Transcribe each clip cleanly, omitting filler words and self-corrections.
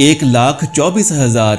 1,24,000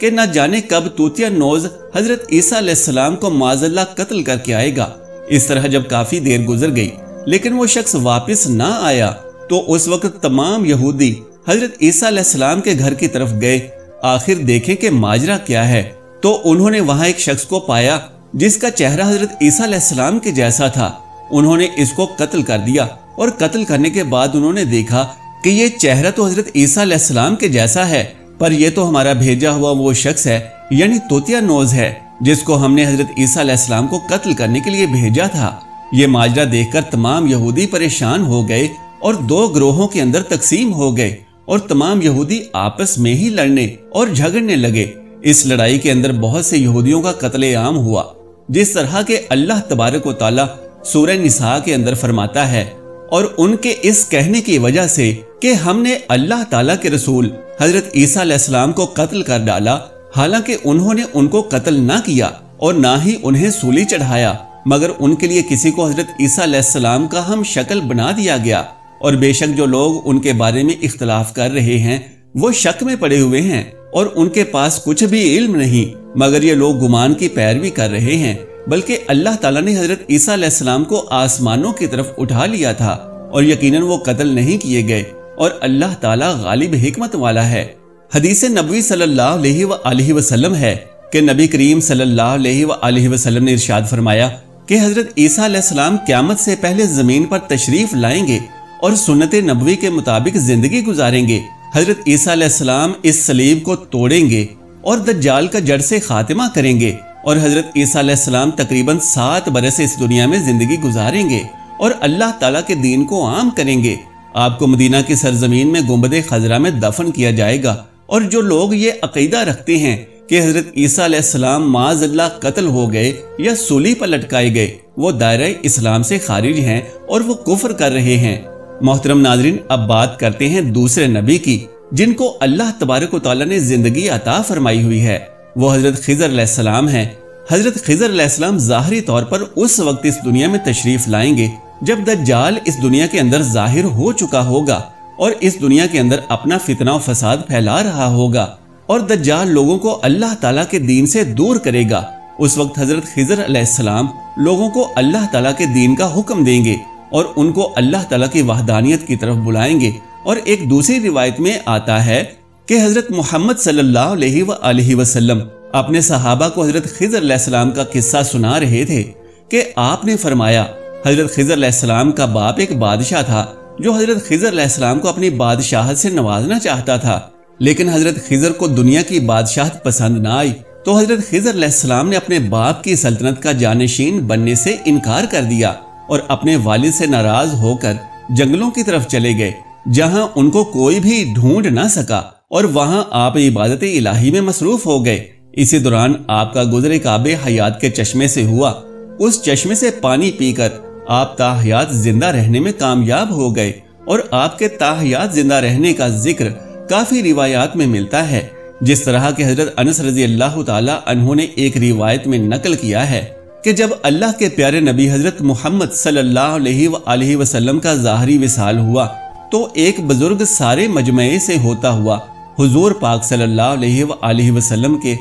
کہ نہ جانے کب توتیا نوز حضرت عیسیٰ علیہ السلام کو معاذاللہ قتل کر کے آئے گا۔ اس طرح جب کافی دیر گزر گئی لیکن وہ شخص واپس نہ آیا تو اس وقت تمام یہودی حضرت عیسیٰ علیہ السلام کے گھر کی طرف گئے، آخر دیکھیں کہ ماجرا کیا ہے۔ تو انہوں نے وہاں ایک شخص کو پایا جس کا چہرہ حضرت عیسیٰ علیہ السلام کے جیسا تھا۔ انہوں نے اس کو قتل کر دیا اور قتل کرنے کے بعد انہوں نے دیکھا کہ یہ چہرہ تو حضرت عیسیٰ علیہ السلام کے جیسا ہے، پر یہ تو ہمارا بھیجا ہوا وہ شخص ہے، یعنی توتیا نوز ہے، جس کو ہم نے حضرت عیسیٰ علیہ السلام کو قتل کرنے کے لیے بھیجا تھا۔ یہ ماجرا دیکھ کر تمام یہودی پریشان ہو گئے اور دو گروہوں کے اندر تقسیم ہو گئے اور تمام یہودی آپس میں ہی لڑنے اور جھگڑنے لگے۔ اس لڑائی کے اندر بہت سے یہودیوں کا قتل عام ہوا، جس طرح کہ اللہ تبارک و تعالی سورہ نساء کے اندر فرماتا ہے، اور ان کے اس کہنے کی وجہ سے کہ ہم نے اللہ تعالیٰ کے رسول حضرت عیسیٰ علیہ السلام کو قتل کر ڈالا، حالانکہ انہوں نے ان کو قتل نہ کیا اور نہ ہی انہیں سولی چڑھایا، مگر ان کے لیے کسی کو حضرت عیسیٰ علیہ السلام کا ہم شکل بنا دیا گیا، اور بے شک جو لوگ ان کے بارے میں اختلاف کر رہے ہیں وہ شک میں پڑے ہوئے ہیں اور ان کے پاس کچھ بھی علم نہیں، مگر یہ لوگ گمان کی پیروی کر رہے ہیں۔ بلکہ اللہ تعالیٰ نے حضرت عیسیٰ علیہ السلام کو آسمانوں کی طرف اٹھا لیا تھا اور یقیناً وہ قتل نہیں کیے گئے، اور اللہ تعالیٰ غالب حکمت والا ہے۔ حدیث نبوی صلی اللہ علیہ وآلہ وسلم ہے کہ نبی کریم صلی اللہ علیہ وآلہ وسلم نے ارشاد فرمایا کہ حضرت عیسیٰ علیہ السلام قیامت سے پہلے زمین پر تشریف لائیں گے اور سنت نبوی کے مطابق زندگی گزاریں گے۔ حضرت عیسیٰ علیہ السلام اس صلیب کو توڑیں گے اور دجال کا جڑ سے خاتمہ کریں گے، اور حضرت عیسیٰ علیہ السلام تقریباً 7 برس اس دنیا میں زندگی گزاریں گے اور اللہ تعالیٰ کے دین کو عام کریں گے۔ آپ کو مدینہ کی سرزمین میں گنبد خضرا میں دفن کیا جائے گا، اور جو لوگ یہ عقیدہ رکھتے ہیں کہ حضرت عیسیٰ علیہ السلام معاذ اللہ قتل ہو گئے یا سولی پر لٹکائے گئے، وہ دائرہ اسلام سے خارج ہیں اور وہ کفر کر رہے ہیں۔ محترم ناظرین، اب بات کرتے ہیں دوسرے نبی کی جن کو اللہ تبارک و تعالیٰ نے زندگی عطا فرمائی ہوئی ہے، وہ حضرت خضر علیہ السلام ہیں۔ حضرت خضر علیہ السلام ظاہری طور پر اس وقت اس دنیا میں تشریف لائیں گے جب دجال اس دنیا کے اندر ظاہر ہو چکا ہوگا اور اس دنیا کے اندر اپنا فتنہ و فساد پھیلا رہا ہوگا، اور دجال لوگوں کو اللہ تعالیٰ کے دین سے دور کرے گا۔ اس وقت حضرت خضر علیہ السلام لوگوں کو اللہ تعالیٰ کے دین کا حکم دیں گے اور ان کو اللہ تعالیٰ کی وحدانیت کی طرف بلائیں گے۔ اور ایک دوسری روایت میں آتا ہے کہ حضرت محمد صلی اللہ علیہ وآلہ وسلم اپنے صحابہ کو حضرت خضر علیہ السلام کا قصہ سنا رہے تھے کہ آپ نے فرمایا، حضرت خضر علیہ السلام کا باپ ایک بادشاہ تھا جو حضرت خضر علیہ السلام کو اپنی بادشاہت سے نوازنا چاہتا تھا، لیکن حضرت خضر کو دنیا کی بادشاہت پسند نہ آئی، تو حضرت خضر علیہ السلام نے اپنے باپ کی سلطنت کا جانشین بننے سے انکار کر دیا اور اپنے والد سے ناراض ہو کر جنگلوں کی طرف چلے گئے، جہاں ان کو کوئی بھی ڈھونڈ نہ سکا، اور وہاں آپ عبادت الہی میں مصروف ہو گئے۔ اسی دوران آپ کا گزر ایک آب حیات کے چشمے سے ہوا، اس چشمے سے پانی پی کر آپ تاحیات زندہ رہنے میں کامیاب ہو گئے، اور آپ کے تاحیات زندہ رہنے کا ذکر کافی روایات میں ملتا ہے، جس طرح کہ حضرت انس رضی اللہ تعالی عنہ نے ایک روایت میں نقل کیا ہے کہ جب اللہ کے پیارے نبی حضرت محمد صلی اللہ علیہ وآلہ وسلم کا ظاہری وصال ہوا تو ایک بزرگ سارے مجمعے سے ہوتا ہوا حضور پاک صلی اللہ علیہ وآلہ وسلم کے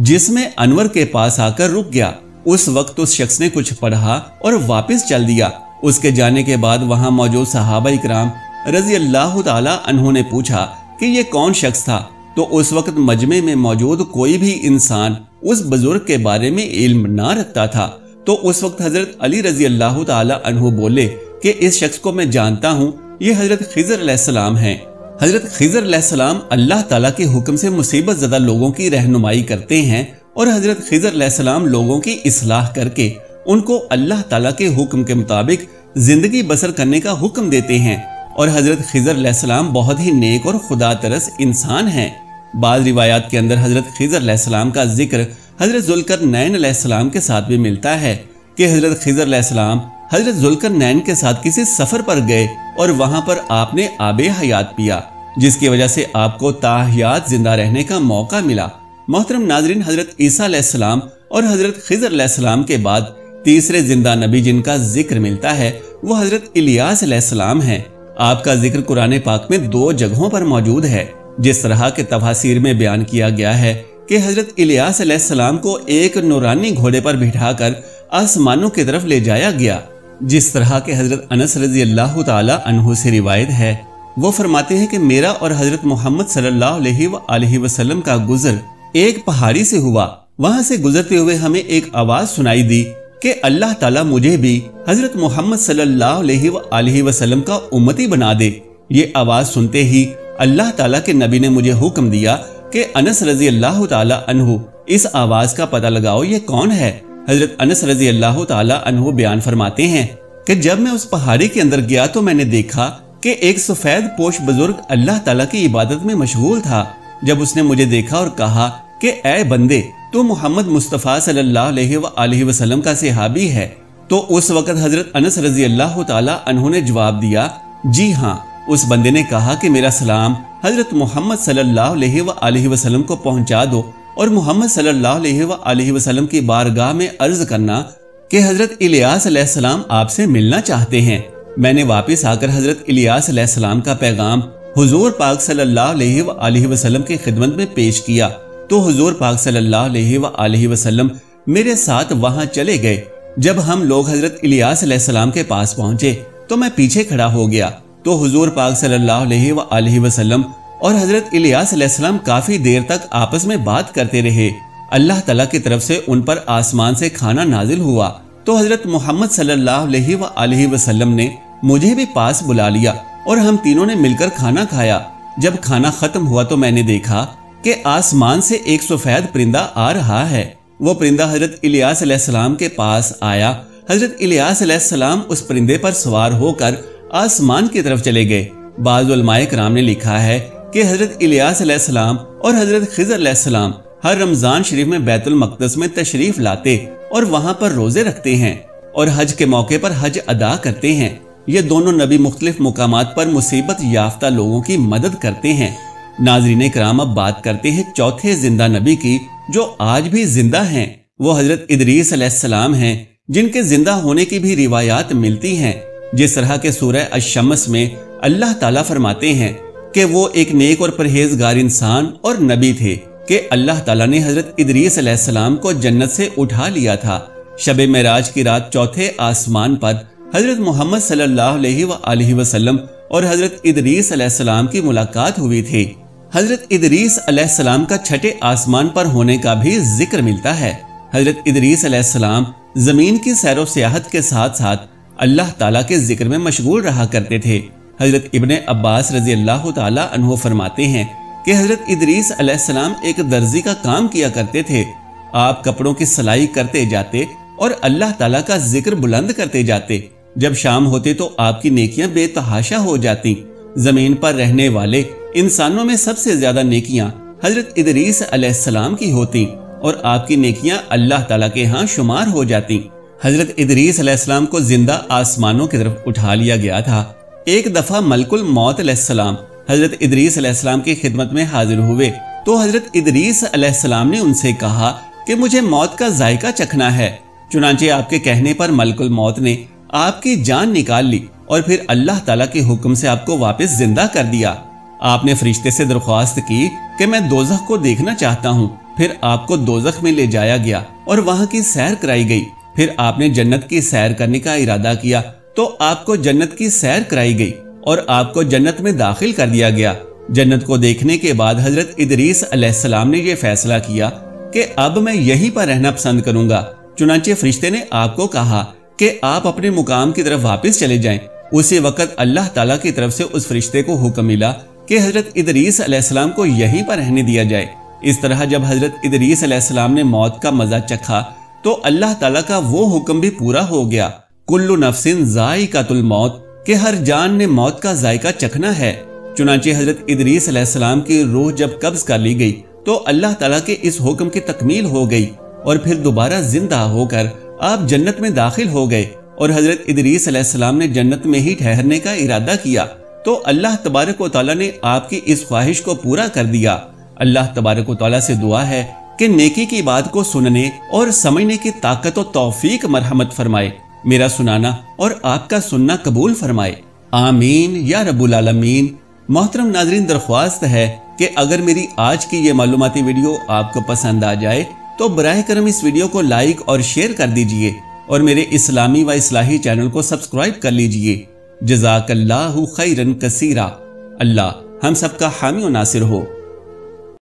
جسم انور کے پاس آ کر رک گیا۔ اس وقت اس شخص نے کچھ پڑھا اور واپس چل دیا۔ اس کے جانے کے بعد وہاں موجود صحابہ اکرام رضی اللہ تعالی عنہ نے پوچھا کہ یہ کون شخص تھا، تو اس وقت مجمع میں موجود کوئی بھی انسان اس بزرگ کے بارے میں علم نہ رکھتا تھا۔ تو اس وقت حضرت علی رضی اللہ تعالی عنہ بولے کہ اس شخص کو میں جانتا ہوں، یہ حضرت خضر علیہ السلام ہیں۔ حضرت خضر علیہ السلام اللہ تعالیٰ کے حکم سے مصیبت زدہ لوگوں کی رہنمائی کرتے ہیں، اور حضرت خضر علیہ السلام لوگوں کی اصلاح کر کے ان کو اللہ تعالیٰ کے حکم کے مطابق زندگی بسر کرنے کا حکم دیتے ہیں، اور حضرت خضر علیہ السلام بہت ہی نیک اور خدا ترس انسان ہیں۔ بعض روایات کے اندر حضرت خضر علیہ السلام کا ذکر حضرت ذوالقرنین علیہ السلام کے ساتھ بھی ملتا ہے کہ حضرت خضر علیہ السلام حضرت ذوالقرنین کے ساتھ کسی سفر پر گئے اور وہاں پر آپ نے آب حیات پیا، جس کی وجہ سے آپ کو تاحیات زندہ رہنے کا موقع ملا۔ محترم ناظرین، حضرت عیسیٰ علیہ السلام اور حضرت خضر علیہ السلام کے بعد تیسرے زندہ نبی جن کا ذکر ملتا ہے وہ حضرت الیاس علیہ السلام ہیں۔ آپ کا ذکر قرآن پاک میں 2 جگہوں پر موجود ہے، جس طرح کے تفاسیر میں بیان کیا گیا ہے کہ حضرت الیاس علیہ السلام کو ایک نورانی گھوڑے پر بٹھا کر آسمانوں کی طرف لے جایا گیا، جس طرح کہ حضرت انس رضی اللہ تعالی عنہ سے روایت ہے۔ وہ فرماتے ہیں کہ میرا اور حضرت محمد صلی اللہ علیہ وآلہ وسلم کا گزر ایک پہاڑی سے ہوا۔ وہاں سے گزرتے ہوئے ہمیں ایک آواز سنائی دی کہ اللہ تعالیٰ مجھے بھی حضرت محمد صلی اللہ علیہ وآلہ وسلم کا امتی بنا دے۔ یہ آواز سنتے ہی اللہ تعالیٰ کے نبی نے مجھے حکم دیا کہ انس رضی اللہ تعالی عنہ اس آواز کا پتہ لگاؤ، یہ کون ہے؟ حضرت انس رضی اللہ تعالی عنہ بیان فرماتے ہیں کہ جب میں اس پہاڑی کے اندر گیا تو میں نے دیکھا کہ ایک سفید پوش بزرگ اللہ تعالیٰ کی عبادت میں مشغول تھا۔ جب اس نے مجھے دیکھا اور کہا کہ اے بندے، تو محمد مصطفیٰ صلی اللہ علیہ وآلہ وسلم کا صحابی ہے، تو اس وقت حضرت انس رضی اللہ تعالی عنہ نے جواب دیا، جی ہاں۔ اس بندے نے کہا کہ میرا سلام حضرت محمد صلی اللہ علیہ وآلہ وسلم کو پہنچا دو، اور محمد صلی اللہ علیہ وآلہ وسلم کی بارگاہ میں عرض کرنا کہ حضرت الیاس علیہ السلام آپ سے ملنا چاہتے ہیں۔ میں نے واپس آ کر حضرت الیاس علیہ السلام کا پیغام حضور پاک صلی اللہ علیہ وآلہ وسلم کی خدمت میں پیش کیا، تو حضور پاک صلی اللہ علیہ وآلہ وسلم میرے ساتھ وہاں چلے گئے۔ جب ہم لوگ حضرت الیاس علیہ السلام کے پاس پہنچے تو میں پیچھے کھڑا ہو گیا، تو حضور پاک صلی اللہ علیہ وآلہ وسلم اور حضرت الیاس علیہ السلام کافی دیر تک آپس میں بات کرتے رہے۔ اللہ تعالیٰ کی طرف سے ان پر آسمان سے کھانا نازل ہوا، تو حضرت محمد صلی اللہ علیہ وآلہ وسلم نے مجھے بھی پاس بلا لیا اور ہم تینوں نے مل کر کھانا کھایا۔ جب کھانا ختم ہوا تو میں نے دیکھا کہ آسمان سے ایک سفید پرندہ آ رہا ہے۔ وہ پرندہ حضرت الیاس علیہ السلام کے پاس آیا۔ حضرت الیاس علیہ السلام اس پرندے پر سوار ہو کر آسمان کی طرف چلے گئے۔ بعض علماء کرام نے لکھا ہے کہ حضرت الیاس علیہ السلام اور حضرت خضر علیہ السلام ہر رمضان شریف میں بیت المقدس میں تشریف لاتے اور وہاں پر روزے رکھتے ہیں اور حج کے موقع پر حج ادا کرتے ہیں۔ یہ دونوں نبی مختلف مقامات پر مصیبت یافتہ لوگوں کی مدد کرتے ہیں۔ ناظرین کرام، اب بات کرتے ہیں چوتھے زندہ نبی کی جو آج بھی زندہ ہیں۔ وہ حضرت ادریس علیہ السلام ہیں، جن کے زندہ ہونے کی بھی روایات ملتی ہیں۔ جس طرح کے سورہ الشمس میں اللہ تعالیٰ فرماتے ہیں کہ وہ ایک نیک اور پرہیزگار انسان اور نبی تھے کہ اللہ تعالیٰ نے حضرت ادریس علیہ السلام کو جنت سے اٹھا لیا تھا۔ شب معراج کی رات چوتھے آسمان پر حضرت محمد صلی اللہ علیہ وآلہ وسلم اور حضرت ادریس علیہ السلام کی ملاقات ہوئی تھی۔ حضرت ادریس علیہ السلام کا چھٹے آسمان پر ہونے کا بھی ذکر ملتا ہے۔ حضرت ادریس علیہ السلام زمین کی سیر و سیاحت کے ساتھ ساتھ اللہ تعالیٰ کے ذکر میں مشغول رہا کرتے تھے۔ حضرت ابن عباس رضی اللہ تعالی عنہ فرماتے ہیں کہ حضرت ادریس علیہ السلام ایک درزی کا کام کیا کرتے تھے۔ آپ کپڑوں کی سلائی کرتے جاتے اور اللہ تعالیٰ کا ذکر بلند کرتے جاتے۔ جب شام ہوتے تو آپ کی نیکیاں بے تحاشا ہو جاتی۔ زمین پر رہنے والے انسانوں میں سب سے زیادہ نیکیاں حضرت ادریس علیہ السلام کی ہوتی اور آپ کی نیکیاں اللہ تعالیٰ کے ہاں شمار ہو جاتی۔ حضرت ادریس علیہ السلام کو زندہ آسمانوں کی طرف اٹھا لیا گیا تھا۔ ایک دفعہ ملک الموت علیہ السلام حضرت ادریس علیہ السلام کی خدمت میں حاضر ہوئے تو حضرت ادریس علیہ السلام نے ان سے کہا کہ مجھے موت کا ذائقہ چکھنا ہے۔ چنانچہ آپ کے کہنے پر ملک الموت نے آپ کی جان نکال لی اور پھر اللہ تعالیٰ کے حکم سے آپ کو واپس زندہ کر دیا۔ آپ نے فرشتے سے درخواست کی کہ میں دوزخ کو دیکھنا چاہتا ہوں۔ پھر آپ کو دوزخ میں لے جایا گیا اور وہاں کی سیر کرائی گئی۔ پھر آپ نے جنت کی سیر کرنے کا ارادہ کیا تو آپ کو جنت کی سیر کرائی گئی اور آپ کو جنت میں داخل کر دیا گیا۔ جنت کو دیکھنے کے بعد حضرت ادریس علیہ السلام نے یہ فیصلہ کیا کہ اب میں یہیں پر رہنا پسند کروں گا۔ چنانچہ فرشتے نے آپ کو کہا کہ آپ اپنے مقام کی طرف واپس چلے جائیں۔ اسی وقت اللہ تعالیٰ کی طرف سے اس فرشتے کو حکم ملا کہ حضرت ادریس علیہ السلام کو یہیں پر رہنے دیا جائے۔ اس طرح جب حضرت ادریس علیہ السلام نے موت کا مزہ چکھا تو اللہ تعالیٰ کا وہ حکم بھی پورا ہو گیا، کل نفس ذائقۃ الموت، کہ ہر جان نے موت کا ذائقہ چکھنا ہے۔ چنانچہ حضرت ادریس علیہ السلام کی روح جب قبض کر لی گئی تو اللہ تعالیٰ کے اس حکم کی تکمیل ہو گئی اور پھر دوبارہ زندہ ہو کر آپ جنت میں داخل ہو گئے اور حضرت ادریس علیہ السلام نے جنت میں ہی ٹھہرنے کا ارادہ کیا تو اللہ تبارک و تعالیٰ نے آپ کی اس خواہش کو پورا کر دیا۔ اللہ تبارک و تعالیٰ سے دعا ہے کہ نیکی کی بات کو سننے اور سمجھنے کی طاقت و توفیق مرحمت فرمائے، میرا سنانا اور آپ کا سننا قبول فرمائے، آمین یا رب العالمین۔ محترم ناظرین، درخواست ہے کہ اگر میری آج کی یہ معلوماتی ویڈیو آپ کو پسند آ جائے تو براہ کرم اس ویڈیو کو لائک اور شیئر کر دیجئے اور میرے اسلامی و اصلاحی چینل کو سبسکرائب کر لیجئے۔ جزاک اللہ خیرن کثیرا۔ اللہ ہم سب کا حامی و ناصر ہو۔